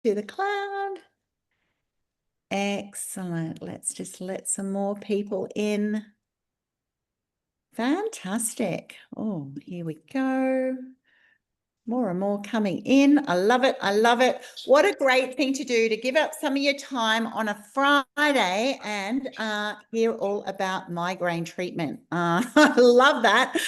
to the cloud. Excellent. Let's just let some more people in. Fantastic. Oh, here we go. More and more coming in. I love it. I love it. What a great thing to do, to give up some of your time on a Friday and hear all about migraine treatment. I love that.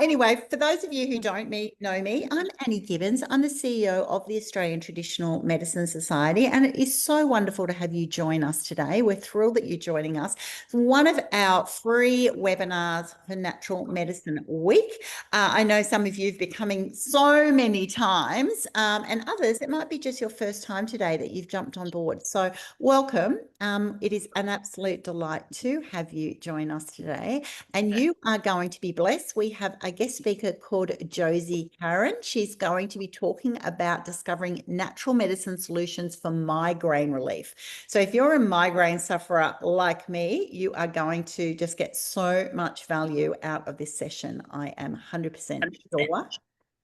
Anyway, for those of you who don't know me, I'm Annie Gibbons. I'm the CEO of the Australian Traditional Medicine Society, and it is so wonderful to have you join us today. We're thrilled that you're joining us. It's one of our free webinars for Natural Medicine Week. I know some of you have been coming so many times, and others, it might be just your first time today that you've jumped on board. So welcome. It is an absolute delight to have you join us today, and you are going to be blessed. We have a guest speaker called Josie Carin. She's going to be talking about discovering natural medicine solutions for migraine relief. So if you're a migraine sufferer like me, you are going to just get so much value out of this session. I am 100% sure.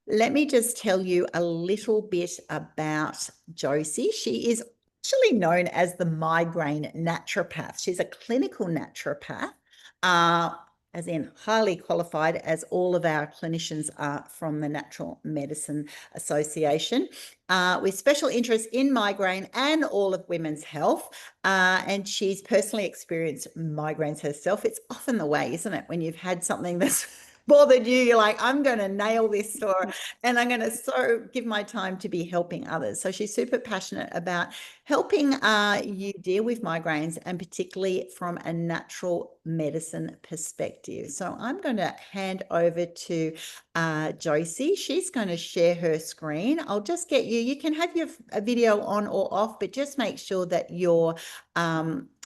Let me just tell you a little bit about Josie. She is actually known as the Migraine Naturopath. She's a clinical naturopath, as in highly qualified, as all of our clinicians are from the Natural Medicine Association, with special interest in migraine and all of women's health. And she's personally experienced migraines herself. It's often the way, isn't it? When you've had something that's bothered you, you're like, I'm going to nail this store and I'm going to give my time to be helping others. So she's super passionate about helping you deal with migraines, and particularly from a natural medicine perspective. So I'm going to hand over to Josie. She's going to share her screen. I'll just get you can have your video on or off, but just make sure that your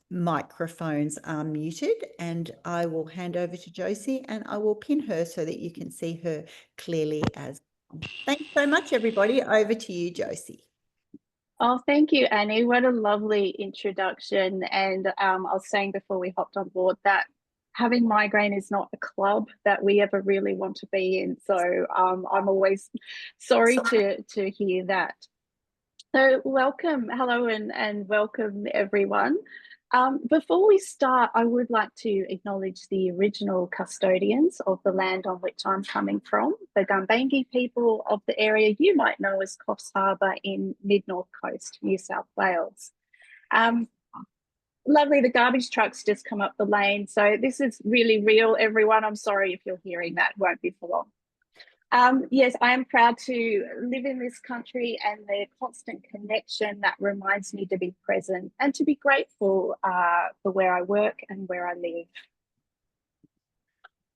microphones are muted, and I will hand over to Josie and I will pin her so that you can see her clearly as well. Thanks so much, everybody. Over to you, Josie. Oh, thank you, Annie. What a lovely introduction. And I was saying before we hopped on board that having migraine is not a club that we ever really want to be in. So I'm always sorry to hear that. So welcome, hello, and welcome everyone. Before we start, I would like to acknowledge the original custodians of the land on which I'm coming from, the Gumbaynggirr people of the area you might know as Coffs Harbour in mid-North Coast, New South Wales. Lovely, the garbage trucks just come up the lane. So this is really real, everyone. I'm sorry if you're hearing that, it won't be for long. Yes, I am proud to live in this country, and the constant connection that reminds me to be present and to be grateful for where I work and where I live.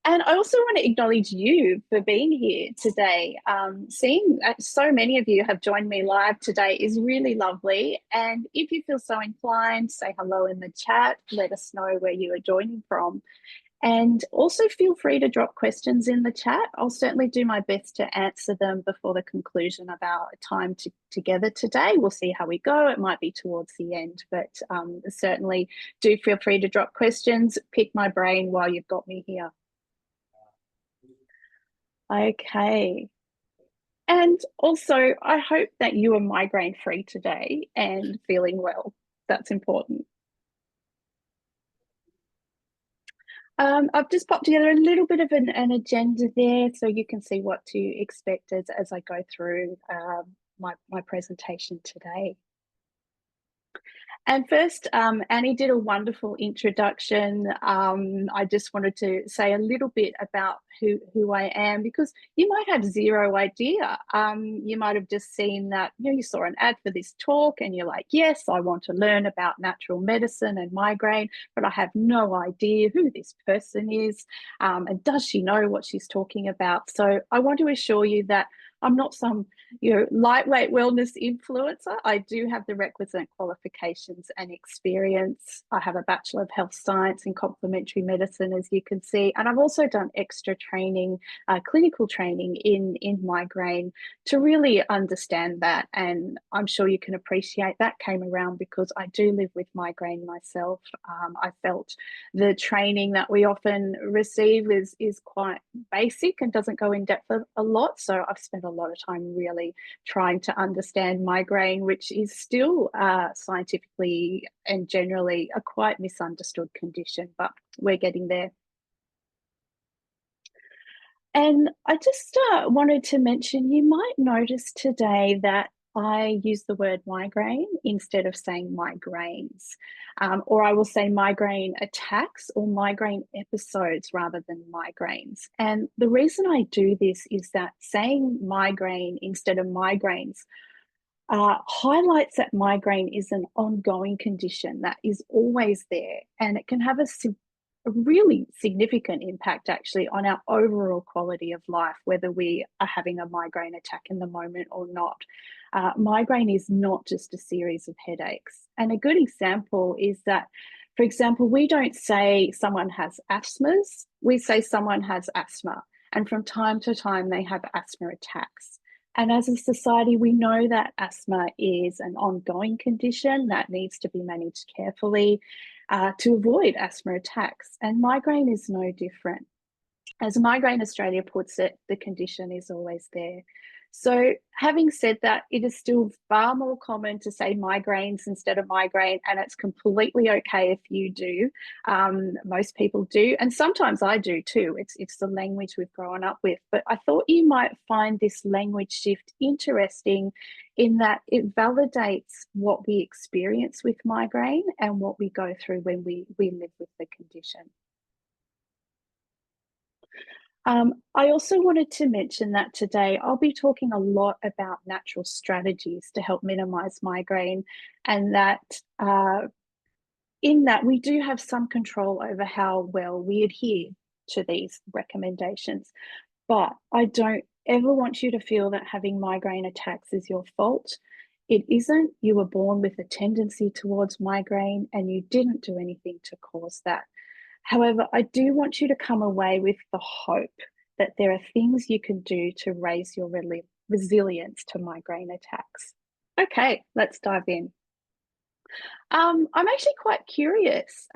And I also want to acknowledge you for being here today. Seeing so many of you have joined me live today is really lovely. And if you feel so inclined, say hello in the chat, let us know where you are joining from. And also feel free to drop questions in the chat. I'll certainly do my best to answer them before the conclusion of our time together today. We'll see how we go. It might be towards the end, but certainly do feel free to drop questions, pick my brain while you've got me here. Okay. And also, I hope that you are migraine-free today and feeling well. That's important. I've just popped together a little bit of an agenda there so you can see what to expect as I go through my presentation today. And first, Annie did a wonderful introduction. I just wanted to say a little bit about who I am, because you might have zero idea. You might have just seen that, you saw an ad for this talk and you're like, yes, I want to learn about natural medicine and migraine, but I have no idea who this person is, and does she know what she's talking about? So I want to assure you that I'm not some, lightweight wellness influencer. I do have the requisite qualifications and experience. I have a Bachelor of Health Science in Complementary Medicine, as you can see, and I've also done extra training, clinical training in migraine to really understand that. And I'm sure you can appreciate that came around because I do live with migraine myself. I felt the training that we often receive is quite basic and doesn't go in depth a lot. So I've spent a lot of time really really trying to understand migraine, which is still scientifically and generally a quite misunderstood condition, but we're getting there. And I just wanted to mention, you might notice today that I use the word migraine instead of saying migraines, or I will say migraine attacks or migraine episodes rather than migraines. And the reason I do this is that saying migraine instead of migraines highlights that migraine is an ongoing condition that is always there, and it can have a really significant impact actually on our overall quality of life, whether we are having a migraine attack in the moment or not. Migraine is not just a series of headaches. And a good example is that, for example, we don't say someone has asthmas, we say someone has asthma. And from time to time, they have asthma attacks. And as a society, we know that asthma is an ongoing condition that needs to be managed carefully to avoid asthma attacks. And migraine is no different. As Migraine Australia puts it, the condition is always there. So having said that, it is still far more common to say migraines instead of migraine, and it's completely okay if you do. Most people do, and sometimes I do too. It's the language we've grown up with. But I thought you might find this language shift interesting in that it validates what we experience with migraine and what we go through when we live with the condition. I also wanted to mention that today I'll be talking a lot about natural strategies to help minimize migraine, and that in that we do have some control over how well we adhere to these recommendations. But I don't ever want you to feel that having migraine attacks is your fault. It isn't. You were born with a tendency towards migraine and you didn't do anything to cause that. However, I do want you to come away with the hope that there are things you can do to raise your resilience to migraine attacks. Okay, let's dive in. I'm actually quite curious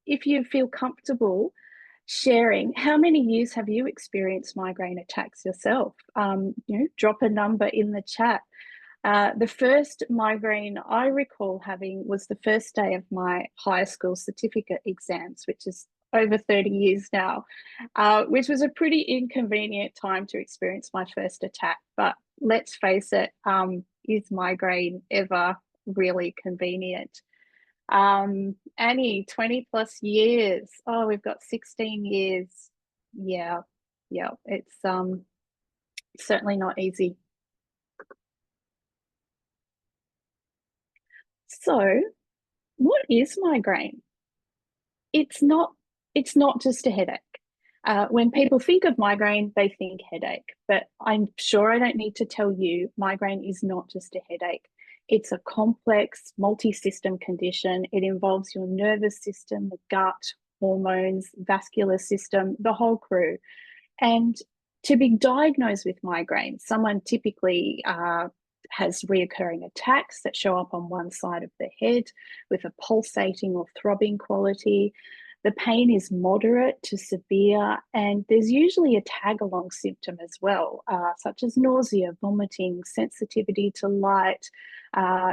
if you feel comfortable sharing how many years have you experienced migraine attacks yourself. Drop a number in the chat. The first migraine I recall having was the first day of my high school certificate exams, which is over 30 years now, which was a pretty inconvenient time to experience my first attack. But let's face it, is migraine ever really convenient? Annie, 20 plus years. Oh, we've got 16 years. Yeah, it's certainly not easy. So, what is migraine? It's not just a headache. When people think of migraine, they think headache, but I'm sure I don't need to tell you, migraine is not just a headache. It's a complex, multi-system condition. It involves your nervous system, the gut, hormones, vascular system, the whole crew. And to be diagnosed with migraine, someone typically has reoccurring attacks that show up on one side of the head with a pulsating or throbbing quality. The pain is moderate to severe, and there's usually a tag-along symptom as well, such as nausea, vomiting, sensitivity to light,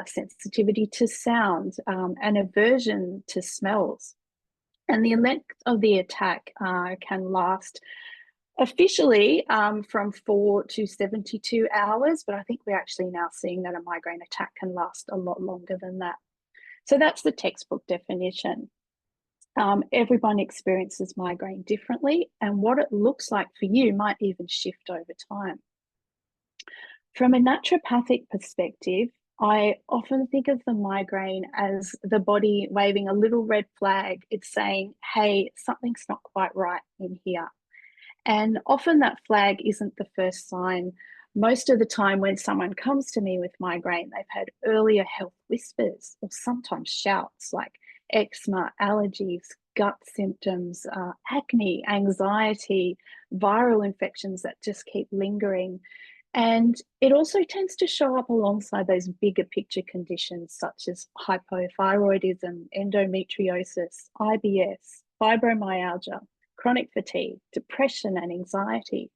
sensitivity to sound, and aversion to smells. And the length of the attack can last officially from 4 to 72 hours, but I think we're actually now seeing that a migraine attack can last a lot longer than that. So that's the textbook definition. Everyone experiences migraine differently, and what it looks like for you might even shift over time. From a naturopathic perspective, I often think of the migraine as the body waving a little red flag. It's saying, hey, something's not quite right in here. And often that flag isn't the first sign. Most of the time when someone comes to me with migraine, they've had earlier health whispers or sometimes shouts like eczema, allergies, gut symptoms, acne, anxiety, viral infections that just keep lingering. And it also tends to show up alongside those bigger picture conditions such as hypothyroidism, endometriosis, IBS, fibromyalgia, chronic fatigue, depression and anxiety.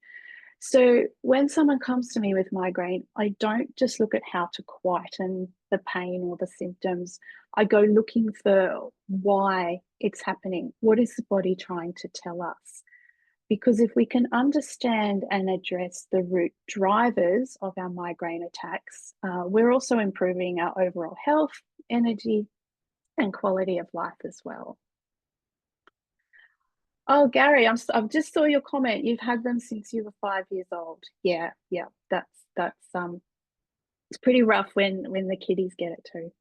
So when someone comes to me with migraine, I don't just look at how to quieten the pain or the symptoms. I go looking for why it's happening. What is the body trying to tell us? Because if we can understand and address the root drivers of our migraine attacks, we're also improving our overall health, energy, and quality of life as well. Oh, Gary, I've just saw your comment. You've had them since you were 5 years old. Yeah, yeah, that's it's pretty rough when the kiddies get it too.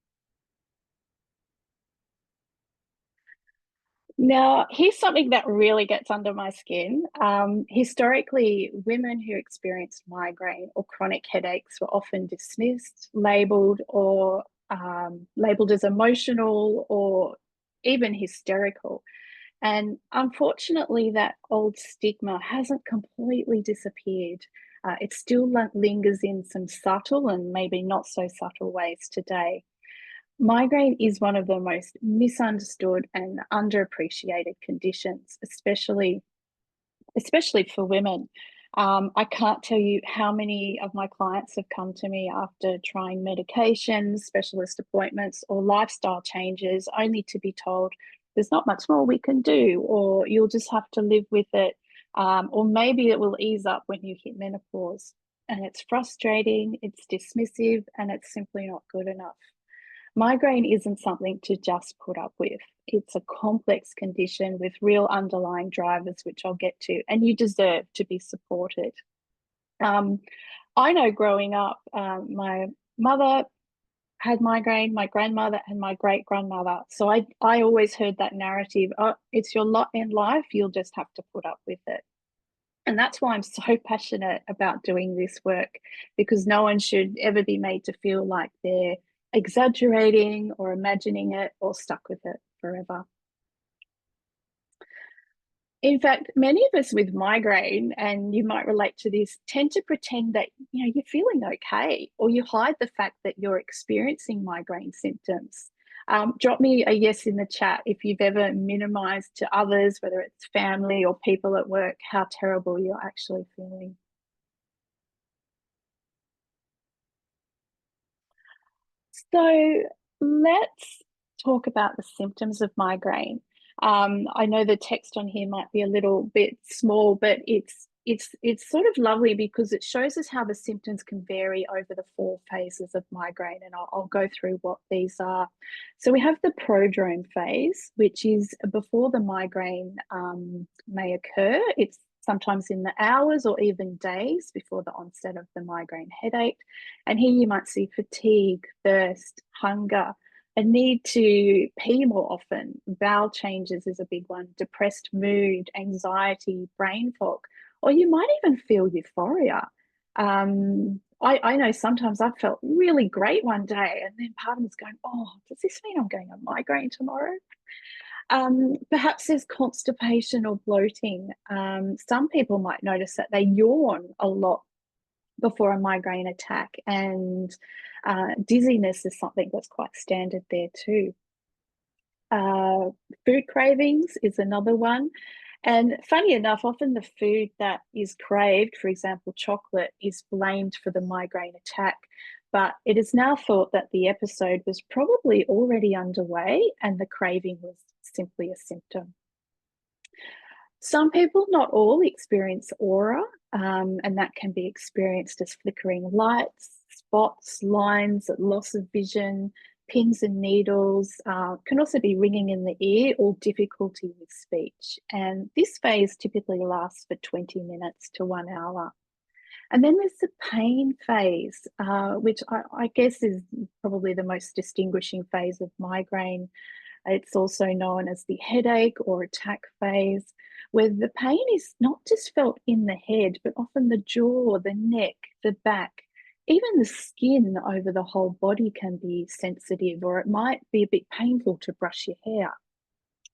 Now, here's something that really gets under my skin. Historically, women who experienced migraine or chronic headaches were often dismissed, labeled, or labeled as emotional or even hysterical. And unfortunately, that old stigma hasn't completely disappeared. It still lingers in some subtle and maybe not so subtle ways today. Migraine is one of the most misunderstood and underappreciated conditions, especially for women. I can't tell you how many of my clients have come to me after trying medications, specialist appointments, or lifestyle changes, only to be told there's not much more we can do, or you'll just have to live with it, or maybe it will ease up when you hit menopause. And it's frustrating, it's dismissive, and it's simply not good enough. Migraine isn't something to just put up with. It's a complex condition with real underlying drivers, which I'll get to, and you deserve to be supported. I know growing up, my mother had migraine, my grandmother, and my great grandmother. So I always heard that narrative, oh, it's your lot in life, you'll just have to put up with it. And that's why I'm so passionate about doing this work, because no one should ever be made to feel like they're exaggerating or imagining it or stuck with it forever. In fact, many of us with migraine, and you might relate to this, tend to pretend that you're feeling okay, or you hide the fact that you're experiencing migraine symptoms. Drop me a yes in the chat if you've ever minimized to others, whether it's family or people at work, how terrible you're actually feeling. So let's talk about the symptoms of migraine. I know the text on here might be a little bit small, but it's sort of lovely because it shows us how the symptoms can vary over the 4 phases of migraine, and I'll go through what these are. So we have the prodrome phase, which is before the migraine may occur. It's sometimes in the hours or even days before the onset of the migraine headache. And here you might see fatigue, thirst, hunger, a need to pee more often. Bowel changes is a big one, depressed mood, anxiety, brain fog, or you might even feel euphoria. I know sometimes I felt really great one day, and then part of me's going, oh, does this mean I'm getting a migraine tomorrow? Perhaps there's constipation or bloating. Some people might notice that they yawn a lot before a migraine attack, and dizziness is something that's quite standard there too. Food cravings is another one. And funny enough, often the food that is craved, for example, chocolate, is blamed for the migraine attack. But it is now thought that the episode was probably already underway and the craving was simply a symptom. Some people, not all, experience aura, and that can be experienced as flickering lights, spots, lines, loss of vision, pins and needles, can also be ringing in the ear or difficulty with speech. And this phase typically lasts for 20 minutes to 1 hour. And then there's the pain phase, which I guess is probably the most distinguishing phase of migraine. It's also known as the headache or attack phase, where the pain is not just felt in the head, but often the jaw, the neck, the back, even the skin over the whole body can be sensitive, or it might be a bit painful to brush your hair.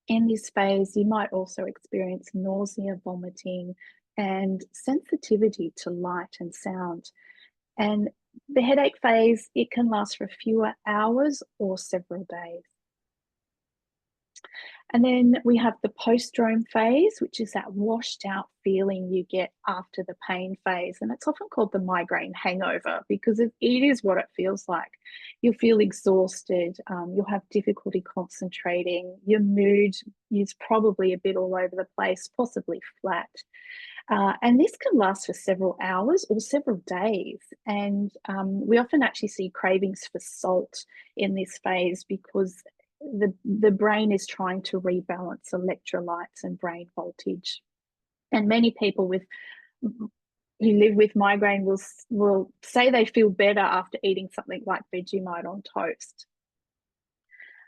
In this phase, you might also experience nausea, vomiting, and sensitivity to light and sound. And the headache phase, it can last for a few hours or several days. And then we have the postdrome phase, which is that washed out feeling you get after the pain phase. And it's often called the migraine hangover because it is what it feels like. You'll feel exhausted, you'll have difficulty concentrating, your mood is probably a bit all over the place, possibly flat. And this can last for several hours or several days. And we often actually see cravings for salt in this phase because the brain is trying to rebalance electrolytes and brain voltage. And many people who live with migraine will say they feel better after eating something like Vegemite on toast.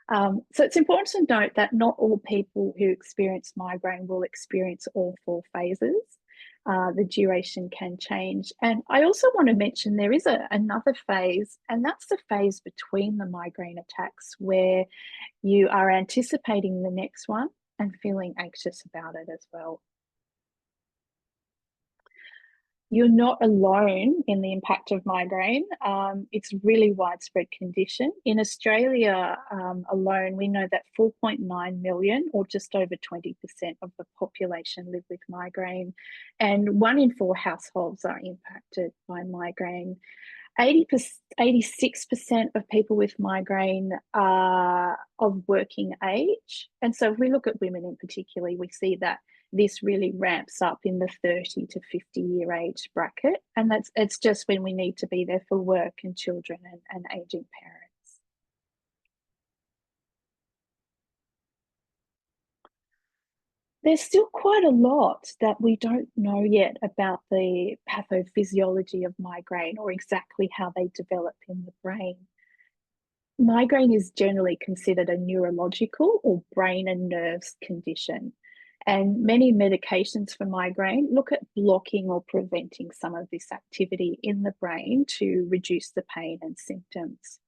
So it's important to note that not all people who experience migraine will experience all 4 phases. The duration can change. And I also want to mention there is another phase, and that's the phase between the migraine attacks where you are anticipating the next one and feeling anxious about it as well. You're not alone in the impact of migraine. It's a really widespread condition. In Australia alone, we know that 4.9 million, or just over 20% of the population, live with migraine, and 1 in 4 households are impacted by migraine. 86% of people with migraine are of working age. And so if we look at women in particular, we see that this really ramps up in the 30 to 50 year age bracket. And it's just when we need to be there for work and children and aging parents. There's still quite a lot that we don't know yet about the pathophysiology of migraine or exactly how they develop in the brain. Migraine is generally considered a neurological or brain and nerves condition. And many medications for migraine look at blocking or preventing some of this activity in the brain to reduce the pain and symptoms.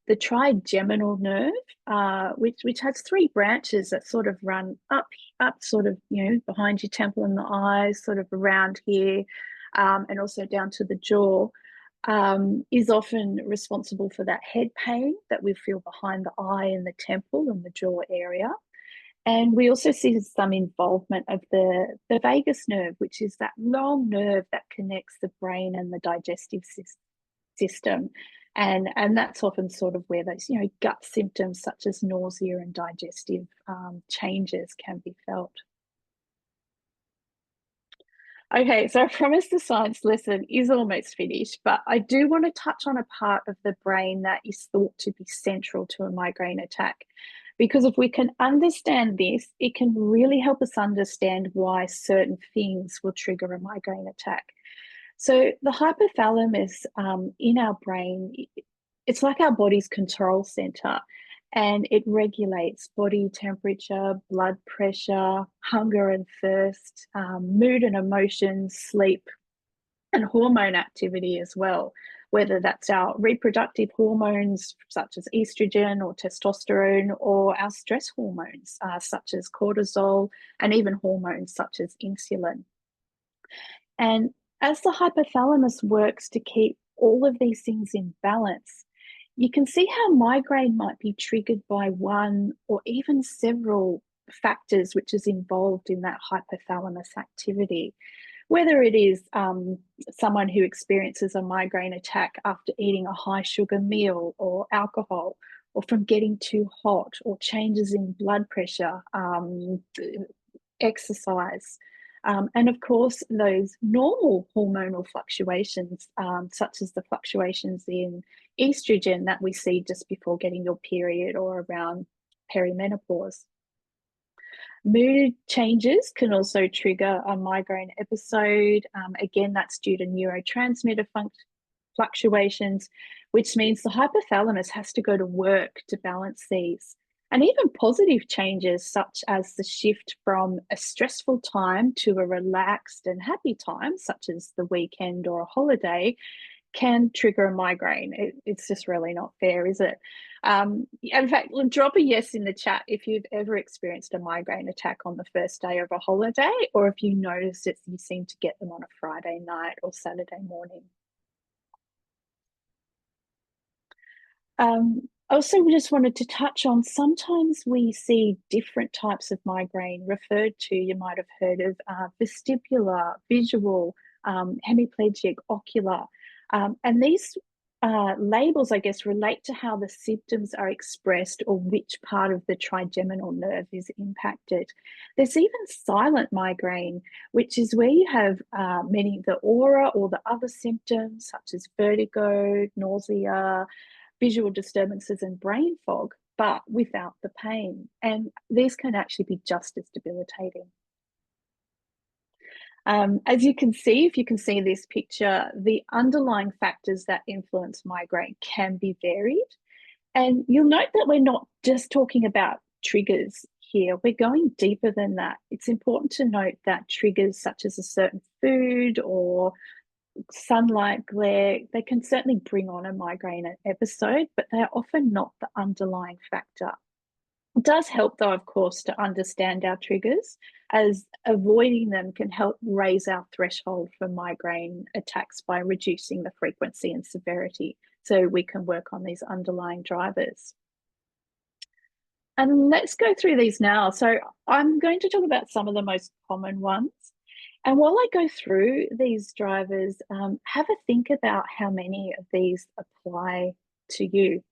The trigeminal nerve, which has 3 branches that sort of run up sort of, behind your temple and the eyes, sort of around here, and also down to the jaw, is often responsible for that head pain that we feel behind the eye and the temple and the jaw area. And we also see some involvement of the vagus nerve, which is that long nerve that connects the brain and the digestive system. And that's often sort of where those, gut symptoms such as nausea and digestive changes can be felt. Okay, so I promise the science lesson is almost finished, but I do want to touch on a part of the brain that is thought to be central to a migraine attack. Because if we can understand this, it can really help us understand why certain things will trigger a migraine attack. So the hypothalamus in our brain, it's like our body's control center, and it regulates body temperature, blood pressure, hunger and thirst, mood and emotions, sleep, and hormone activity as well, whether that's our reproductive hormones such as estrogen or testosterone, or our stress hormones such as cortisol, and even hormones such as insulin. And as the hypothalamus works to keep all of these things in balance, you can see how migraine might be triggered by one or even several factors which is involved in that hypothalamus activity. Whether it is someone who experiences a migraine attack after eating a high sugar meal or alcohol, or from getting too hot, or changes in blood pressure, exercise, and of course those normal hormonal fluctuations, such as the fluctuations in estrogen that we see just before getting your period or around perimenopause. Mood changes can also trigger a migraine episode. Again, that's due to neurotransmitter fluctuations, which means the hypothalamus has to go to work to balance these. And even positive changes, such as the shift from a stressful time to a relaxed and happy time, such as the weekend or a holiday, can trigger a migraine. It's just really not fair, is it? In fact, drop a yes in the chat if you've ever experienced a migraine attack on the first day of a holiday, or if you notice that you seem to get them on a Friday night or Saturday morning. also just wanted to touch on, sometimes we see different types of migraine referred to. You might have heard of vestibular, visual, hemiplegic, ocular. And these labels, I guess, relate to how the symptoms are expressed or which part of the trigeminal nerve is impacted. There's even silent migraine, which is where you have many of the aura or the other symptoms, such as vertigo, nausea, visual disturbances and brain fog, but without the pain. And these can actually be just as debilitating. As you can see, if you can see this picture, the underlying factors that influence migraine can be varied. And you'll note that we're not just talking about triggers here, we're going deeper than that. It's important to note that triggers such as a certain food or sunlight glare, they can certainly bring on a migraine episode, but they're often not the underlying factor. It does help, though, of course, to understand our triggers, as avoiding them can help raise our threshold for migraine attacks by reducing the frequency and severity, so we can work on these underlying drivers. And let's go through these now. So I'm going to talk about some of the most common ones. And while I go through these drivers, have a think about how many of these apply to you.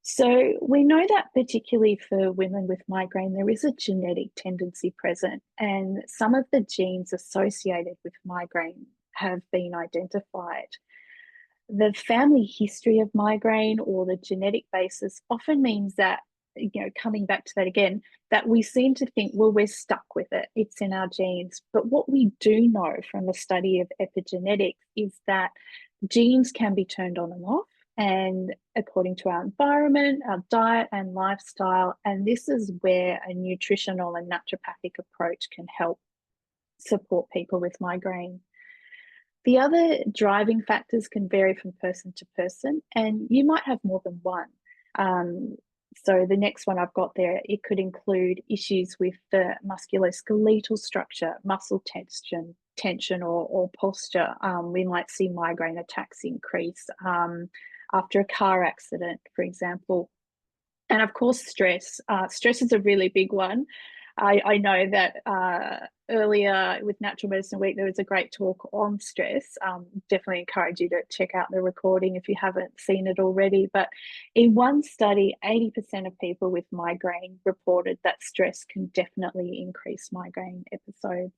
So we know that particularly for women with migraine, there is a genetic tendency present, and some of the genes associated with migraine have been identified. The family history of migraine or the genetic basis often means that, coming back to that again, that we seem to think, well, we're stuck with it, it's in our genes. But what we do know from the study of epigenetics is that genes can be turned on and off, and according to our environment, our diet and lifestyle. And this is where a nutritional and naturopathic approach can help support people with migraine. The other driving factors can vary from person to person, and you might have more than one. So the next one I've got there, it could include issues with the musculoskeletal structure, muscle tension or posture. We might see migraine attacks increase after a car accident, for example. And of course, stress. Stress is a really big one. I know that earlier with Natural Medicine Week, there was a great talk on stress. Definitely encourage you to check out the recording if you haven't seen it already. But in one study, 80% of people with migraine reported that stress can definitely increase migraine episodes.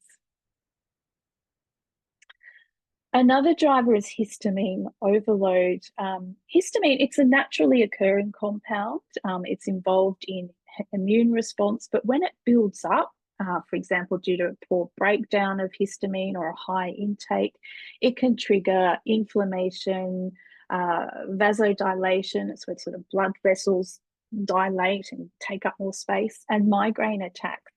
Another driver is histamine overload. Histamine, it's a naturally occurring compound. It's involved in immune response, but when it builds up, for example, due to a poor breakdown of histamine or a high intake, it can trigger inflammation, vasodilation. It's where sort of blood vessels dilate and take up more space, and migraine attacks.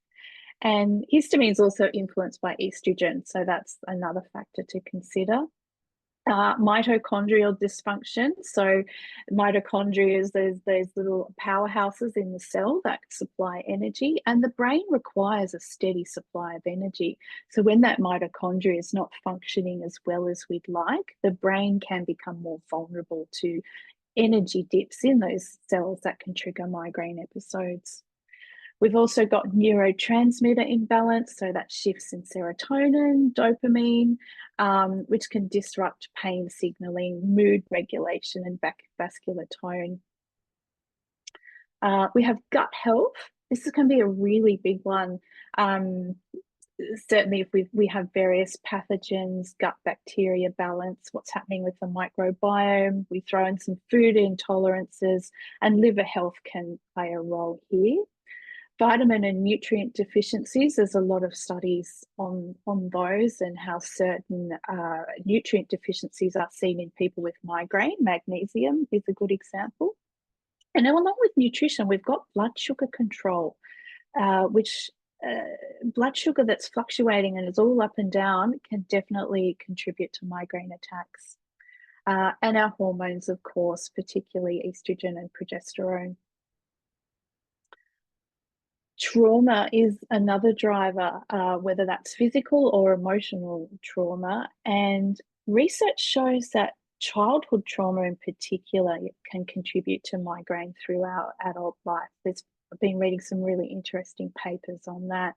And histamine is also influenced by estrogen, so that's another factor to consider. Mitochondrial dysfunction. So mitochondria is those little powerhouses in the cell that supply energy, and the brain requires a steady supply of energy. So when that mitochondria is not functioning as well as we'd like, the brain can become more vulnerable to energy dips in those cells that can trigger migraine episodes. We've also got neurotransmitter imbalance, so that shifts in serotonin, dopamine, which can disrupt pain signaling, mood regulation, and vascular tone. We have gut health. This can be a really big one. Certainly if we have various pathogens, gut bacteria balance, what's happening with the microbiome, we throw in some food intolerances, and liver health can play a role here. Vitamin and nutrient deficiencies, there's a lot of studies on those and how certain nutrient deficiencies are seen in people with migraine. Magnesium is a good example. And then along with nutrition, we've got blood sugar control, which blood sugar that's fluctuating and is all up and down can definitely contribute to migraine attacks. And our hormones, of course, particularly estrogen and progesterone. Trauma is another driver, whether that's physical or emotional trauma. And research shows that childhood trauma in particular can contribute to migraine through our adult life. I've been reading some really interesting papers on that.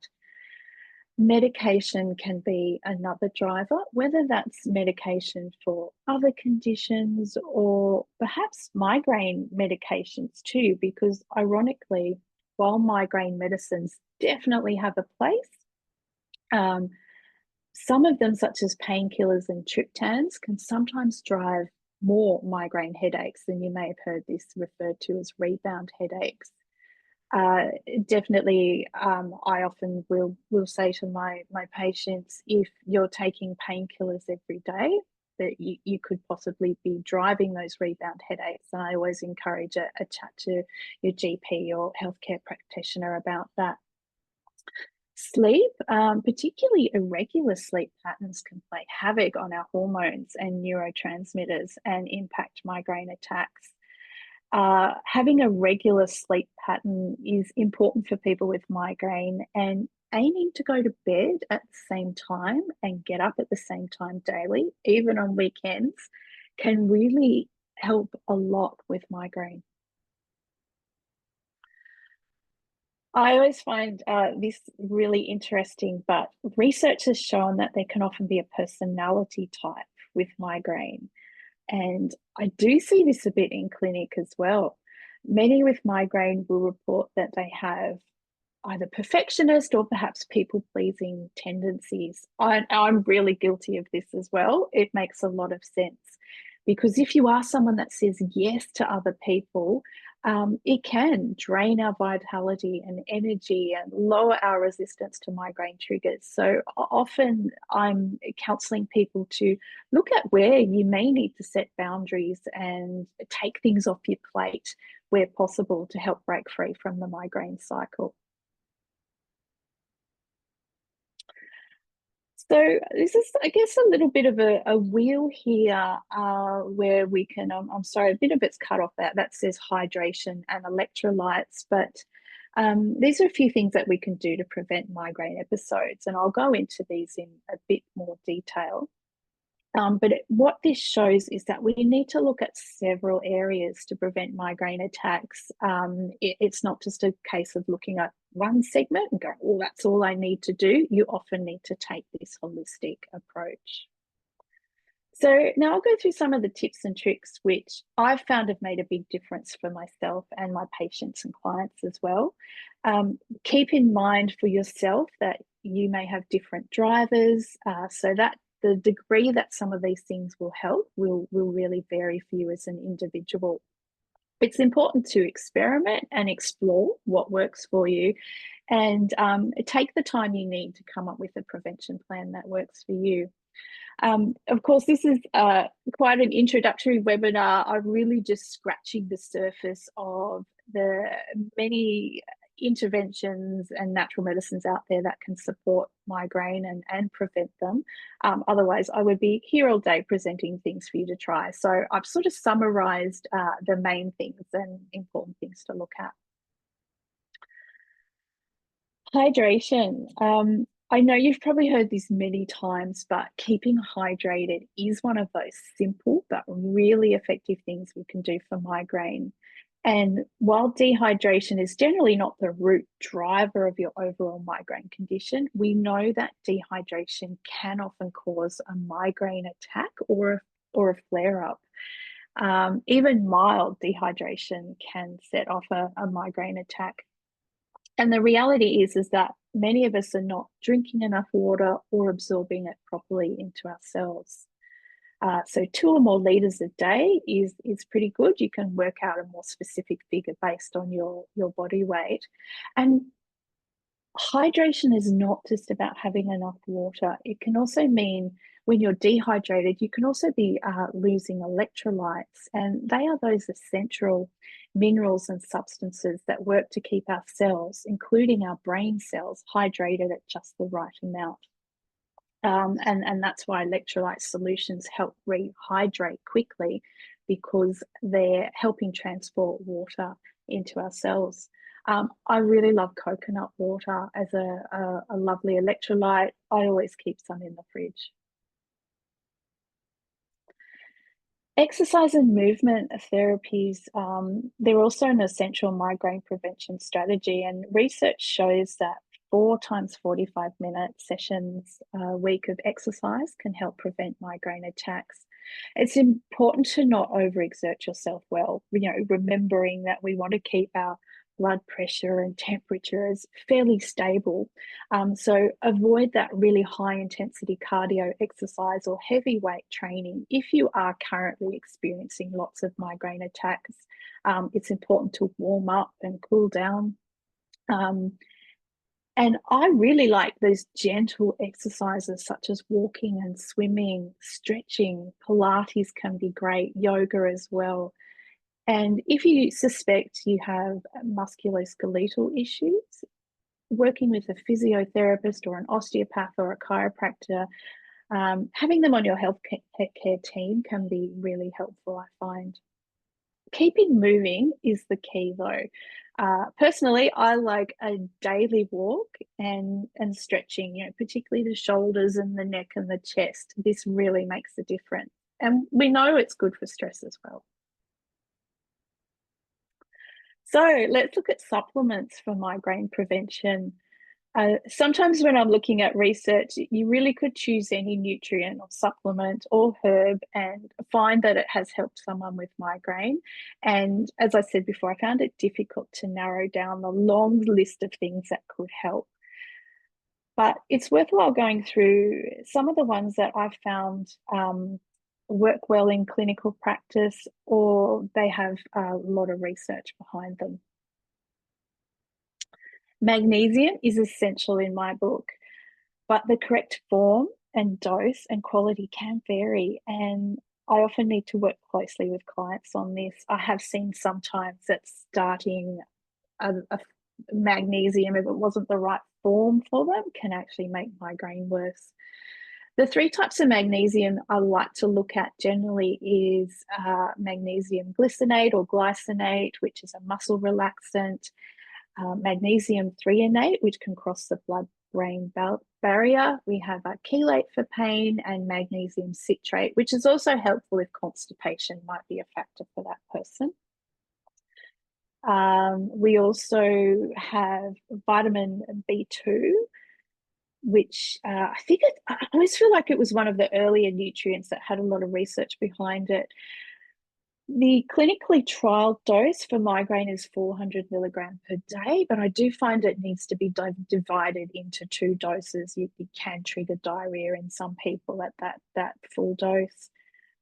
Medication can be another driver, whether that's medication for other conditions or perhaps migraine medications too, because ironically, while migraine medicines definitely have a place, some of them, such as painkillers and triptans, can sometimes drive more migraine headaches. Than you may have heard this referred to as rebound headaches. Definitely, I often will say to my patients, if you're taking painkillers every day, that you could possibly be driving those rebound headaches. And I always encourage a chat to your GP or healthcare practitioner about that. Sleep, particularly irregular sleep patterns, can play havoc on our hormones and neurotransmitters and impact migraine attacks. Having a regular sleep pattern is important for people with migraine, and aiming to go to bed at the same time and get up at the same time daily, even on weekends, can really help a lot with migraine. I always find this really interesting, but research has shown that there can often be a personality type with migraine. And I do see this a bit in clinic as well. Many with migraine will report that they have either perfectionist or perhaps people-pleasing tendencies. I'm really guilty of this as well. It makes a lot of sense, because if you are someone that says yes to other people, it can drain our vitality and energy and lower our resistance to migraine triggers. So often I'm counseling people to look at where you may need to set boundaries and take things off your plate where possible to help break free from the migraine cycle. So this is, I guess, a little bit of a wheel here where we can, I'm sorry, a bit of it's cut off that says hydration and electrolytes, but these are a few things that we can do to prevent migraine episodes, and I'll go into these in a bit more detail. But what this shows is that we need to look at several areas to prevent migraine attacks. It's not just a case of looking at one segment and go, well, that's all I need to do. You often need to take this holistic approach. So now I'll go through some of the tips and tricks which I've found have made a big difference for myself and my patients and clients as well. Keep in mind for yourself that you may have different drivers, so that the degree that some of these things will help will really vary for you as an individual. It's important to experiment and explore what works for you, and take the time you need to come up with a prevention plan that works for you. Of course, this is quite an introductory webinar. I'm really just scratching the surface of the many interventions and natural medicines out there that can support migraine and prevent them. Otherwise, I would be here all day presenting things for you to try. So I've sort of summarized the main things and important things to look at. Hydration. I know you've probably heard this many times, but keeping hydrated is one of those simple but really effective things we can do for migraine. And while dehydration is generally not the root driver of your overall migraine condition, we know that dehydration can often cause a migraine attack or a flare-up. Even mild dehydration can set off a migraine attack. And the reality is that many of us are not drinking enough water or absorbing it properly into our cells. So 2 or more liters a day is pretty good. You can work out a more specific figure based on your body weight. And hydration is not just about having enough water. It can also mean when you're dehydrated, you can also be losing electrolytes, and they are those essential minerals and substances that work to keep our cells, including our brain cells, hydrated at just the right amount. And that's why electrolyte solutions help rehydrate quickly, because they're helping transport water into our cells. I really love coconut water as a lovely electrolyte. I always keep some in the fridge. Exercise and movement therapies, they're also an essential migraine prevention strategy, and research shows that 4 times 45-minute sessions a week of exercise can help prevent migraine attacks. It's important to not overexert yourself well, remembering that we want to keep our blood pressure and temperature is fairly stable. So avoid that really high intensity cardio exercise or heavy weight training. If you are currently experiencing lots of migraine attacks, it's important to warm up and cool down. And I really like those gentle exercises such as walking and swimming, stretching. Pilates can be great, yoga as well. And if you suspect you have musculoskeletal issues, working with a physiotherapist or an osteopath or a chiropractor, having them on your health care team can be really helpful, I find. Keeping moving is the key though. Personally, I like a daily walk and stretching, particularly the shoulders and the neck and the chest. This really makes a difference. And we know it's good for stress as well. So let's look at supplements for migraine prevention. Sometimes when I'm looking at research, you really could choose any nutrient or supplement or herb and find that it has helped someone with migraine. And as I said before, I found it difficult to narrow down the long list of things that could help. But it's worthwhile going through some of the ones that I've found work well in clinical practice, or they have a lot of research behind them. Magnesium is essential in my book, but the correct form and dose and quality can vary. And I often need to work closely with clients on this. I have seen sometimes that starting a magnesium, if it wasn't the right form for them, can actually make migraine worse. The 3 types of magnesium I like to look at generally is magnesium glycinate or glycinate, which is a muscle relaxant, magnesium threonate, which can cross the blood-brain barrier. We have a chelate for pain, and magnesium citrate, which is also helpful if constipation might be a factor for that person. We also have vitamin B2, which I always feel like it was one of the earlier nutrients that had a lot of research behind it. The clinically trialed dose for migraine is 400 milligrams per day, but I do find it needs to be divided into 2 doses. You can trigger diarrhea in some people at that full dose.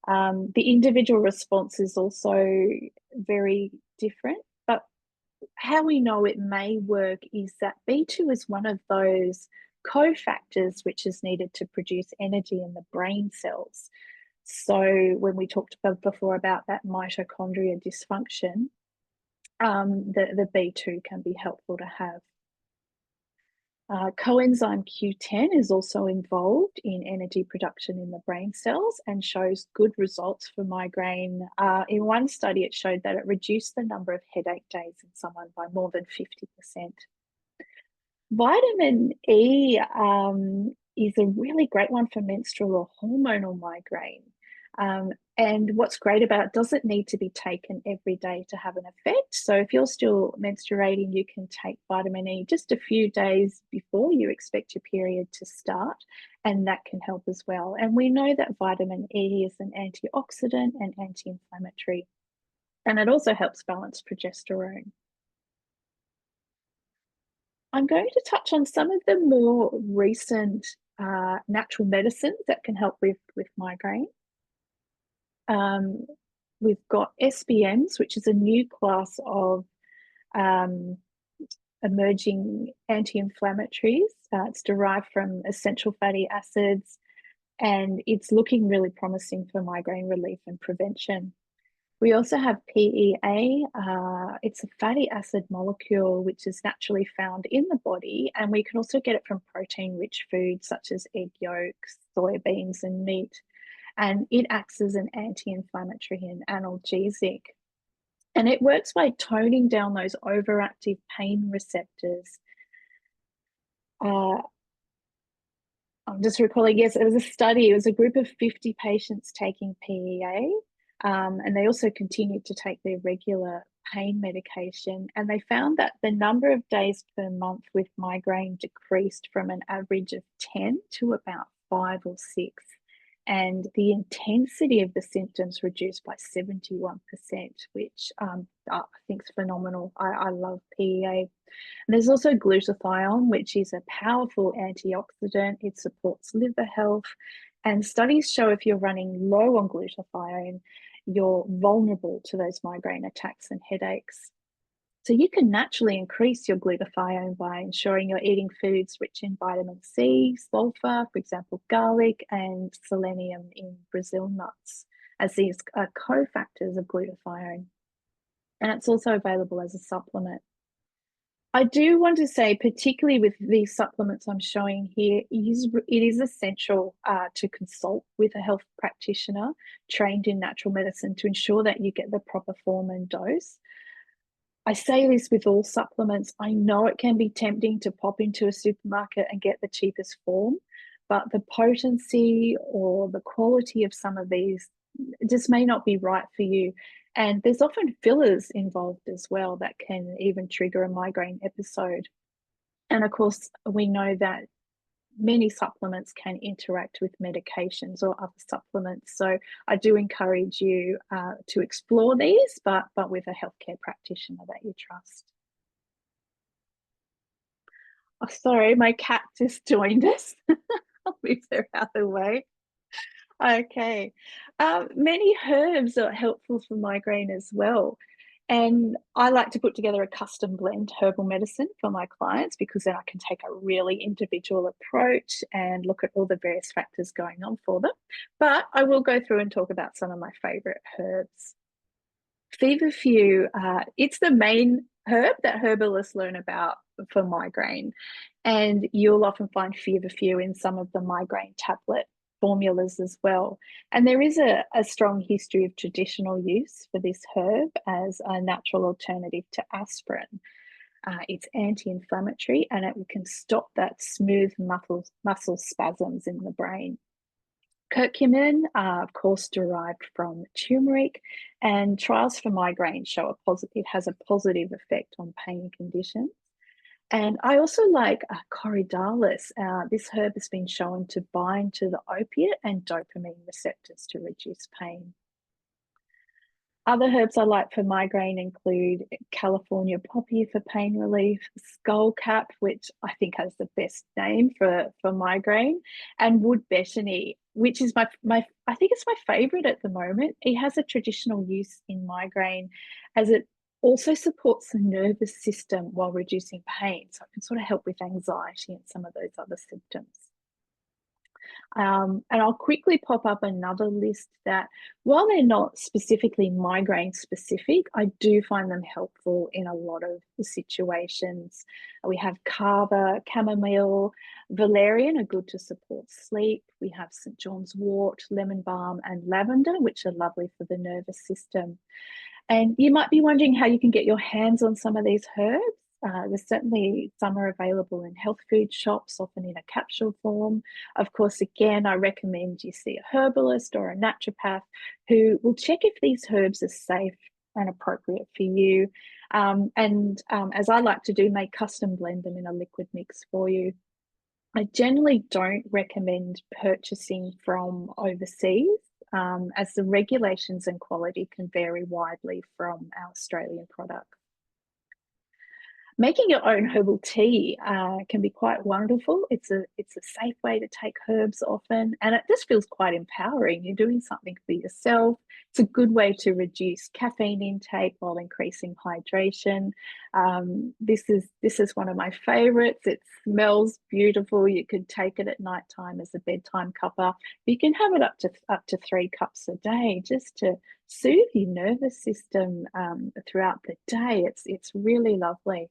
The individual response is also very different, but how we know it may work is that B2 is one of those cofactors which is needed to produce energy in the brain cells. So when we talked before about that mitochondria dysfunction, the B2 can be helpful to have. Coenzyme Q10 is also involved in energy production in the brain cells and shows good results for migraine. In one study, it showed that it reduced the number of headache days in someone by more than 50%. Vitamin E is a really great one for menstrual or hormonal migraine. And what's great about it, doesn't need to be taken every day to have an effect. So if you're still menstruating, you can take vitamin E just a few days before you expect your period to start, and that can help as well. And we know that vitamin E is an antioxidant and anti-inflammatory, and it also helps balance progesterone. I'm going to touch on some of the more recent natural medicines that can help with migraine. We've got SBMs, which is a new class of emerging anti-inflammatories. It's derived from essential fatty acids, and it's looking really promising for migraine relief and prevention. We also have PEA. It's a fatty acid molecule which is naturally found in the body, and we can also get it from protein-rich foods such as egg yolks, soybeans, and meat. And it acts as an anti-inflammatory and analgesic. And it works by toning down those overactive pain receptors. I'm just recalling, yes, it was a study. It was a group of 50 patients taking PEA. And they also continued to take their regular pain medication. And they found that the number of days per month with migraine decreased from an average of 10 to about 5 or 6. And the intensity of the symptoms reduced by 71%, which I think is phenomenal. I love PEA. And there's also glutathione, which is a powerful antioxidant. It supports liver health. And studies show if you're running low on glutathione, you're vulnerable to those migraine attacks and headaches. So you can naturally increase your glutathione by ensuring you're eating foods rich in vitamin C, sulfur, for example, garlic, and selenium in Brazil nuts, as these are cofactors of glutathione. And it's also available as a supplement. I do want to say, particularly with these supplements I'm showing here, it is essential to consult with a health practitioner trained in natural medicine to ensure that you get the proper form and dose. I say this with all supplements. I know it can be tempting to pop into a supermarket and get the cheapest form, but the potency or the quality of some of these just may not be right for you. And there's often fillers involved as well that can even trigger a migraine episode. And of course, we know that many supplements can interact with medications or other supplements. So I do encourage you to explore these, but with a healthcare practitioner that you trust. Oh, sorry, my cat just joined us. I'll move her out of the way. Okay. Many herbs are helpful for migraine as well. And I like to put together a custom blend herbal medicine for my clients because then I can take a really individual approach and look at all the various factors going on for them. But I will go through and talk about some of my favorite herbs. Feverfew, it's the main herb that herbalists learn about for migraine. And you'll often find feverfew in some of the migraine tablet formulas as well. And there is a strong history of traditional use for this herb as a natural alternative to aspirin. It's anti-inflammatory and it can stop that smooth muscle spasms in the brain. Curcumin, of course, derived from turmeric, and trials for migraine show it has a positive effect on pain conditions. And I also like corydalis. This herb has been shown to bind to the opiate and dopamine receptors to reduce pain. Other herbs I like for migraine include California poppy for pain relief, skullcap, which I think has the best name for migraine, and wood betony, which is I think it's my favorite at the moment. It has a traditional use in migraine as it also supports the nervous system while reducing pain. So it can sort of help with anxiety and some of those other symptoms. And I'll quickly pop up another list that, while they're not specifically migraine specific, I do find them helpful in a lot of situations. We have kava, chamomile, valerian are good to support sleep. We have St. John's wort, lemon balm, and lavender, which are lovely for the nervous system. And you might be wondering how you can get your hands on some of these herbs. There's certainly some are available in health food shops, often in a capsule form. Of course, again, I recommend you see a herbalist or a naturopath who will check if these herbs are safe and appropriate for you. As I like to do, make custom blend them in a liquid mix for you. I generally don't recommend purchasing from overseas, as the regulations and quality can vary widely from our Australian products. Making your own herbal tea can be quite wonderful. It's a safe way to take herbs often, and it just feels quite empowering. You're doing something for yourself. It's a good way to reduce caffeine intake while increasing hydration. This is one of my favorites. It smells beautiful. You could take it at nighttime as a bedtime cuppa. You can have it up to 3 cups a day just to soothe your nervous system throughout the day. It's really lovely.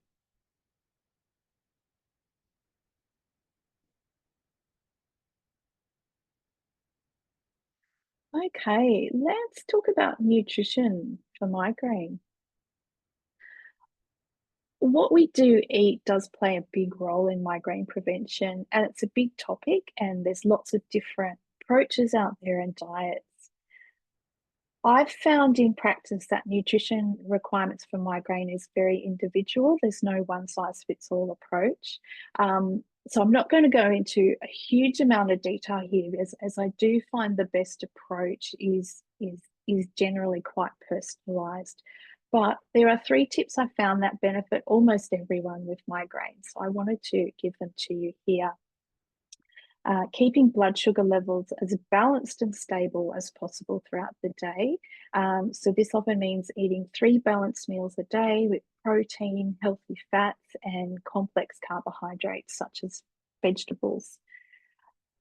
Okay, let's talk about nutrition for migraine. What we do eat does play a big role in migraine prevention, and it's a big topic, and there's lots of different approaches out there and diets. I've found in practice that nutrition requirements for migraine is very individual. There's no one size fits all approach. So I'm not going to go into a huge amount of detail here, as I do find the best approach is generally quite personalized. But there are 3 tips I found that benefit almost everyone with migraines. So I wanted to give them to you here. Keeping blood sugar levels as balanced and stable as possible throughout the day. So this often means eating 3 balanced meals a day with protein, healthy fats, and complex carbohydrates such as vegetables.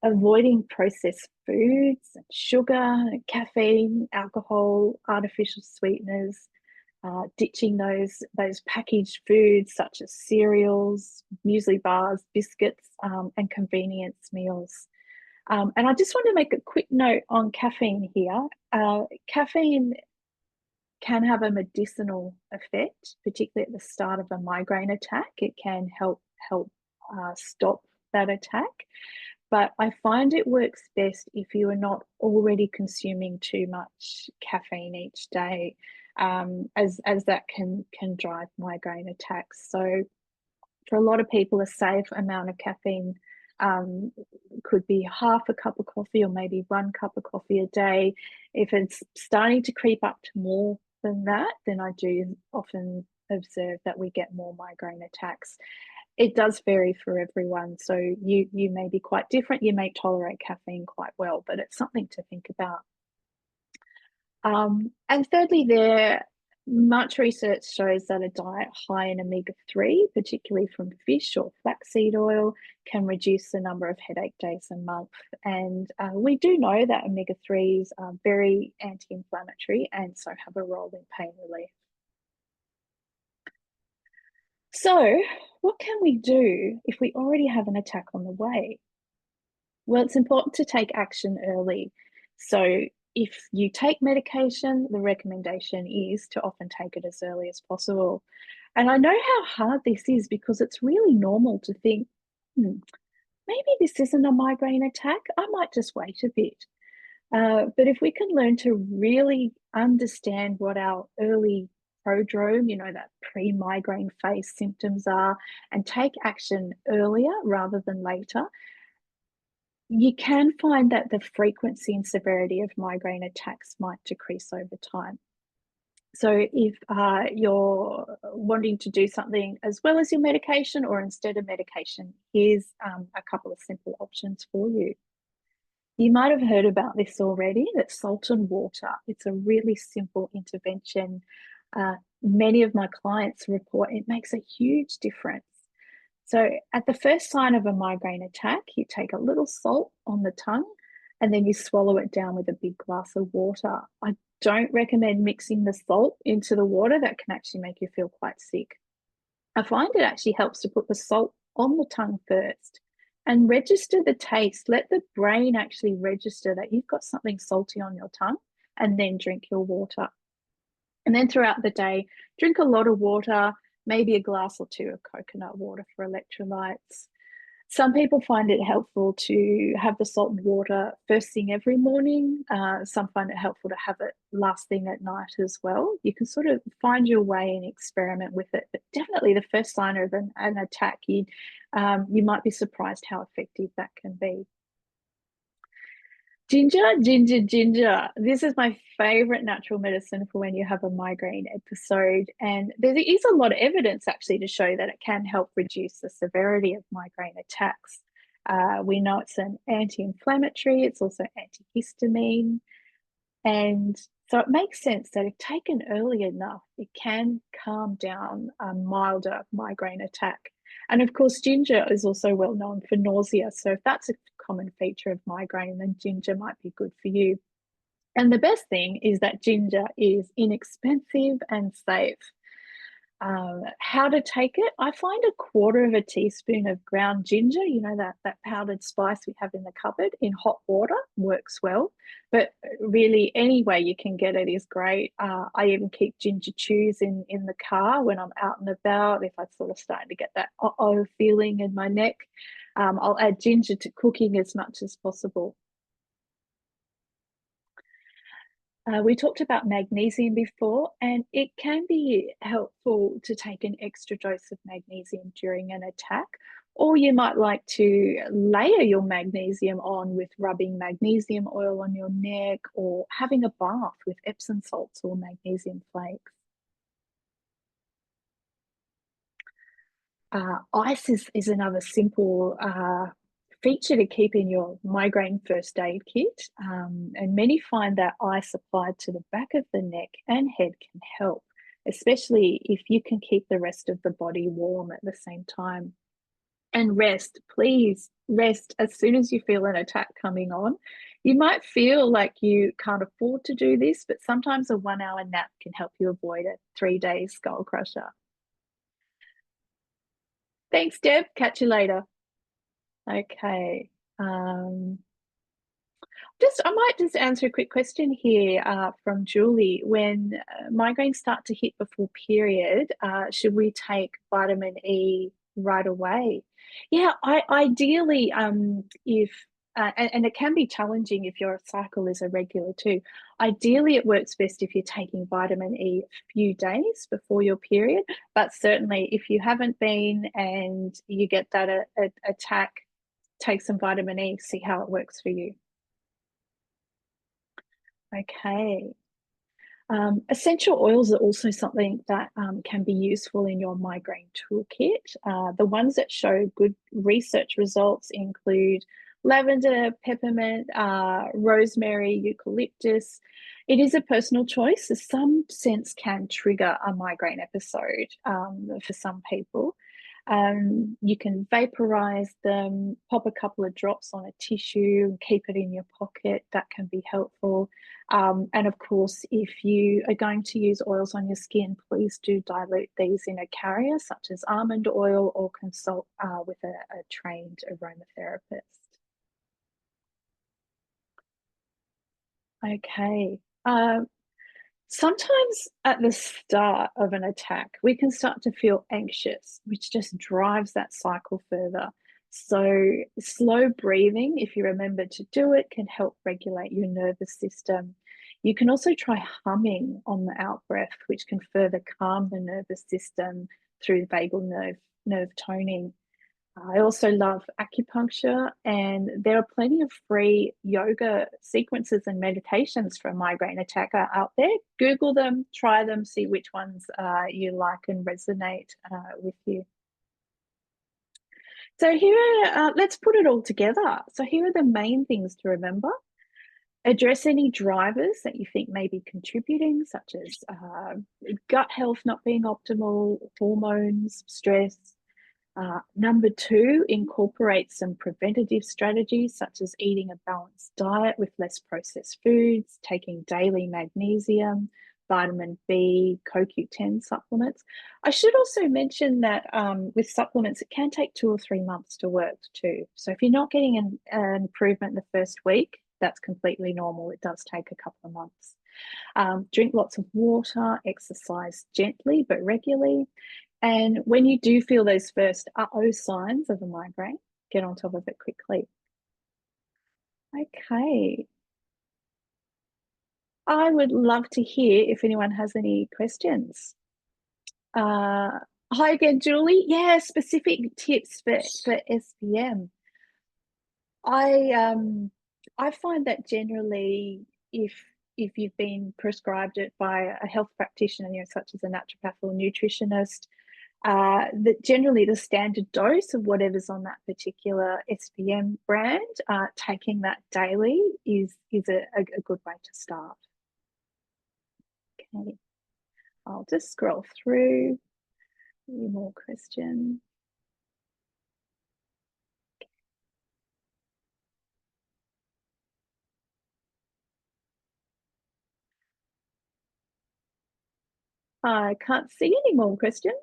Avoiding processed foods, sugar, caffeine, alcohol, artificial sweeteners, ditching those packaged foods such as cereals, muesli bars, biscuits, and convenience meals. And I just want to make a quick note on caffeine here. Caffeine can have a medicinal effect, particularly at the start of a migraine attack. It can help stop that attack. But I find it works best if you are not already consuming too much caffeine each day, as that can drive migraine attacks. So for a lot of people, a safe amount of caffeine could be half a cup of coffee or maybe 1 cup of coffee a day. If it's starting to creep up to more than that, then I do often observe that we get more migraine attacks. It does vary for everyone. So you may be quite different. You may tolerate caffeine quite well, but it's something to think about. And thirdly, much research shows that a diet high in omega-3, particularly from fish or flaxseed oil, can reduce the number of headache days a month. And we do know that omega-3s are very anti-inflammatory and so have a role in pain relief. So what can we do if we already have an attack on the way? Well, it's important to take action early. So if you take medication, the recommendation is to often take it as early as possible. And I know how hard this is because it's really normal to think, maybe this isn't a migraine attack. I might just wait a bit. But if we can learn to really understand what our early prodrome, that pre-migraine phase symptoms are, and take action earlier rather than later, you can find that the frequency and severity of migraine attacks might decrease over time. So if you're wanting to do something as well as your medication or instead of medication, here's a couple of simple options for you. You might have heard about this already, that's salt and water. It's a really simple intervention. Many of my clients report it makes a huge difference. So at the first sign of a migraine attack, you take a little salt on the tongue and then you swallow it down with a big glass of water. I don't recommend mixing the salt into the water. That can actually make you feel quite sick. I find it actually helps to put the salt on the tongue first and register the taste. Let the brain actually register that you've got something salty on your tongue, and then drink your water. And then throughout the day, drink a lot of water, maybe a glass or 2 of coconut water for electrolytes. Some people find it helpful to have the salt and water first thing every morning. Some find it helpful to have it last thing at night as well. You can sort of find your way and experiment with it. But definitely the first sign of an attack, you might be surprised how effective that can be. Ginger, ginger, ginger. This is my favorite natural medicine for when you have a migraine episode. And there is a lot of evidence actually to show that it can help reduce the severity of migraine attacks. We know it's an anti-inflammatory, it's also antihistamine. And so it makes sense that if taken early enough, it can calm down a milder migraine attack. And of course, ginger is also well known for nausea. So if that's a common feature of migraine, then ginger might be good for you. And the best thing is that ginger is inexpensive and safe. How to take it? I find 1/4 teaspoon of ground ginger, that powdered spice we have in the cupboard, in hot water works well. But really, any way you can get it is great. I even keep ginger chews in the car when I'm out and about. If I'm sort of starting to get that feeling in my neck, I'll add ginger to cooking as much as possible. We talked about magnesium before, and it can be helpful to take an extra dose of magnesium during an attack, or you might like to layer your magnesium on with rubbing magnesium oil on your neck or having a bath with Epsom salts or magnesium flakes. Ice is another simple feature to keep in your migraine first aid kit, and many find that ice applied to the back of the neck and head can help, especially if you can keep the rest of the body warm at the same time. And rest, please rest as soon as you feel an attack coming on. You might feel like you can't afford to do this, but sometimes a 1 hour nap can help you avoid a 3 day skull crusher. Thanks, Deb. Catch you later. Okay. I might just answer a quick question here from Julie. When migraines start to hit before period, should we take vitamin E right away? Yeah, ideally, if and it can be challenging if your cycle is irregular too. Ideally, it works best if you're taking vitamin E a few days before your period. But certainly, if you haven't been and you get that attack, take some vitamin E, see how it works for you. Okay. Essential oils are also something that can be useful in your migraine toolkit. The ones that show good research results include lavender, peppermint, rosemary, eucalyptus. It is a personal choice, as some scents can trigger a migraine episode for some people. You can vaporize them, pop a couple of drops on a tissue and keep it in your pocket. That can be helpful. And of course, if you are going to use oils on your skin, please do dilute these in a carrier, such as almond oil, or consult with a trained aromatherapist. Okay. Sometimes at the start of an attack, we can start to feel anxious, which just drives that cycle further. So, slow breathing, if you remember to do it, can help regulate your nervous system. You can also try humming on the out breath, which can further calm the nervous system through vagal nerve toning. I also love acupuncture, and there are plenty of free yoga sequences and meditations for a migraine attack out there. Google them, try them, see which ones you like and resonate with you. So here let's put it all together. So here are the main things to remember. Address any drivers that you think may be contributing, such as gut health not being optimal, hormones, stress. Number two, incorporate some preventative strategies such as eating a balanced diet with less processed foods, taking daily magnesium, vitamin B, CoQ10 supplements. I should also mention that with supplements, it can take 2 or 3 months to work too. So if you're not getting an improvement in the first week, that's completely normal. It does take a couple of months. Drink lots of water, exercise gently but regularly. And when you do feel those first uh-oh signs of a migraine, get on top of it quickly. Okay. I would love to hear if anyone has any questions. Hi again, Julie. Yeah, specific tips for SPM. I find that generally if you've been prescribed it by a health practitioner, such as a naturopath or nutritionist, that generally the standard dose of whatever's on that particular SPM brand, taking that daily is a good way to start. Okay, I'll just scroll through. Any more questions? I can't see any more questions.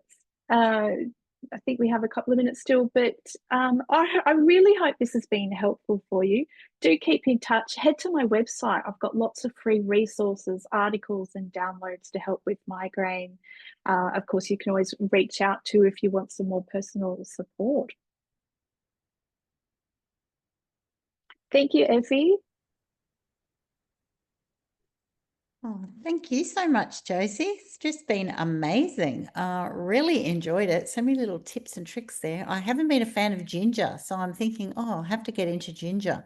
I think we have a couple of minutes still, but I really hope this has been helpful for you. Do keep in touch. Head to my website. I've got lots of free resources, articles, and downloads to help with migraine. Of course, you can always reach out to if you want some more personal support. Thank you, Effie. Oh, thank you so much, Josie. It's just been amazing. Really enjoyed it. So many little tips and tricks there. I haven't been a fan of ginger, so I'm thinking, oh, I'll have to get into ginger.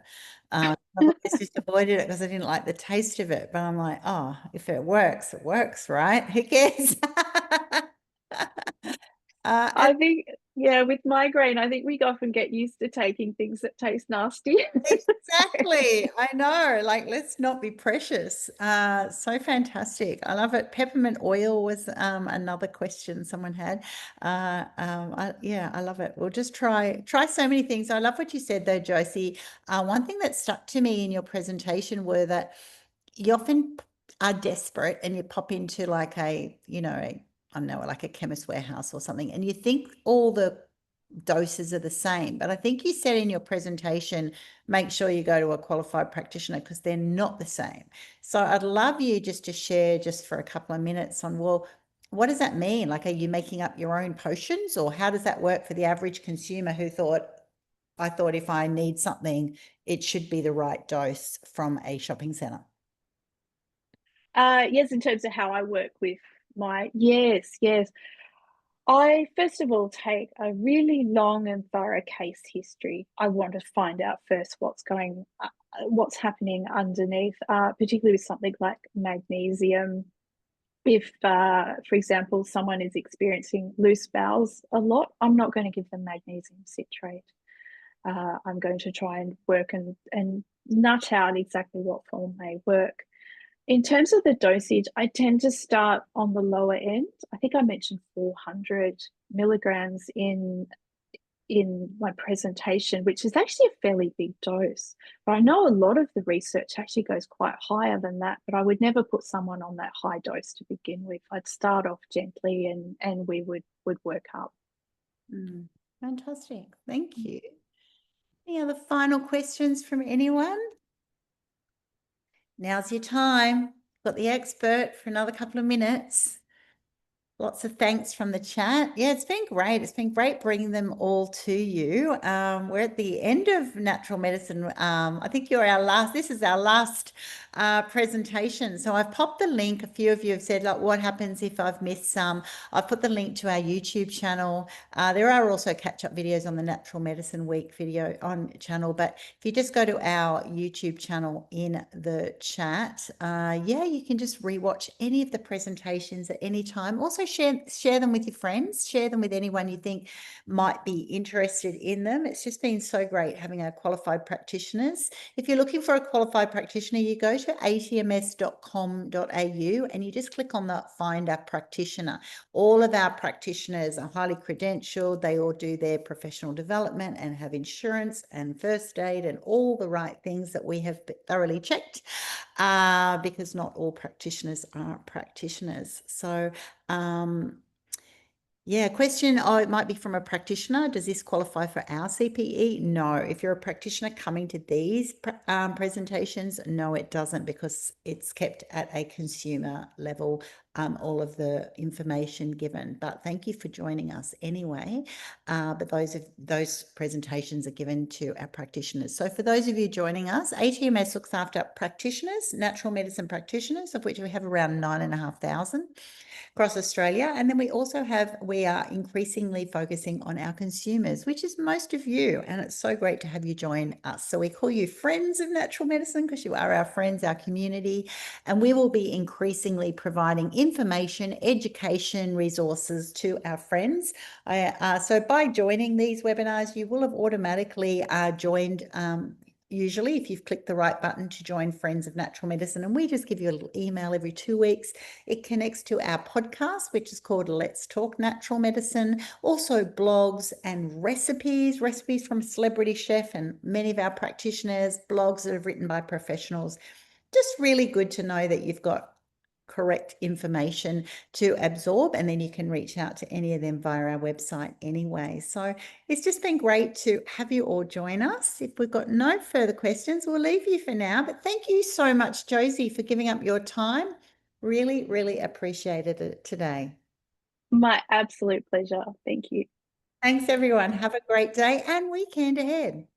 I've always just avoided it because I didn't like the taste of it. But I'm like, oh, if it works, right? Who cares? And I think, yeah, with migraine, I think we often get used to taking things that taste nasty. exactly. I know. Like, let's not be precious. So fantastic. I love it. Peppermint oil was another question someone had. Yeah, I love it. We'll just try so many things. I love what you said though, Josie. One thing that stuck to me in your presentation were that you often are desperate and you pop into like a, I don't know, like a chemist warehouse or something, and you think all the doses are the same. But I think you said in your presentation, make sure you go to a qualified practitioner because they're not the same. So I'd love you just to share just for a couple of minutes on, well, what does that mean? Like, are you making up your own potions, or how does that work for the average consumer who I thought if I need something, it should be the right dose from a shopping center? Yes, in terms of how I work with yes. I first of all take a really long and thorough case history. I want to find out first what's happening underneath, particularly with something like magnesium. If, for example, someone is experiencing loose bowels a lot, I'm not going to give them magnesium citrate. I'm going to try and work and nut out exactly what form may work. In terms of the dosage, I tend to start on the lower end. I think I mentioned 400 milligrams in my presentation, which is actually a fairly big dose. But I know a lot of the research actually goes quite higher than that, but I would never put someone on that high dose to begin with. I'd start off gently and we would work up. Fantastic. Thank you. Any other final questions from anyone? Now's your time. Got the expert for another couple of minutes. Lots of thanks from the chat. Yeah, it's been great. It's been great bringing them all to you. We're at the end of natural medicine. I think this is our last presentation. So I've popped the link. A few of you have said, like, what happens if I've missed some? I've put the link to our YouTube channel. There are also catch-up videos on the Natural Medicine Week video on channel. But if you just go to our YouTube channel in the chat, yeah, you can just rewatch any of the presentations at any time. Also, share them with your friends, share them with anyone you think might be interested in them. It's just been so great having our qualified practitioners. If you're looking for a qualified practitioner, you go to atms.com.au and you just click on the Find a Practitioner. All of our practitioners are highly credentialed. They all do their professional development and have insurance and first aid and all the right things that we have thoroughly checked, because not all practitioners are practitioners. So yeah, question. Oh, it might be from a practitioner. Does this qualify for our CPE? No. If you're a practitioner coming to these presentations, no, it doesn't, because it's kept at a consumer level, all of the information given. But thank you for joining us anyway. But those presentations are given to our practitioners. So for those of you joining us, ATMS looks after practitioners, natural medicine practitioners, of which we have around 9,500 across Australia. And then we are increasingly focusing on our consumers, which is most of you. And it's so great to have you join us. So we call you friends of natural medicine because you are our friends, our community. And we will be increasingly providing information, education, resources to our friends. So by joining these webinars, you will have automatically joined, usually, if you've clicked the right button to join Friends of Natural Medicine. And we just give you a little email every 2 weeks. It connects to our podcast, which is called Let's Talk Natural Medicine. Also blogs and recipes from celebrity chef and many of our practitioners, blogs that are written by professionals. Just really good to know that you've got correct information to absorb, and then you can reach out to any of them via our website anyway. So it's just been great to have you all join us. If we've got no further questions, we'll leave you for now. But thank you so much, Josie, for giving up your time. Really, really appreciated it today. My absolute pleasure. Thank you. Thanks, everyone. Have a great day and weekend ahead.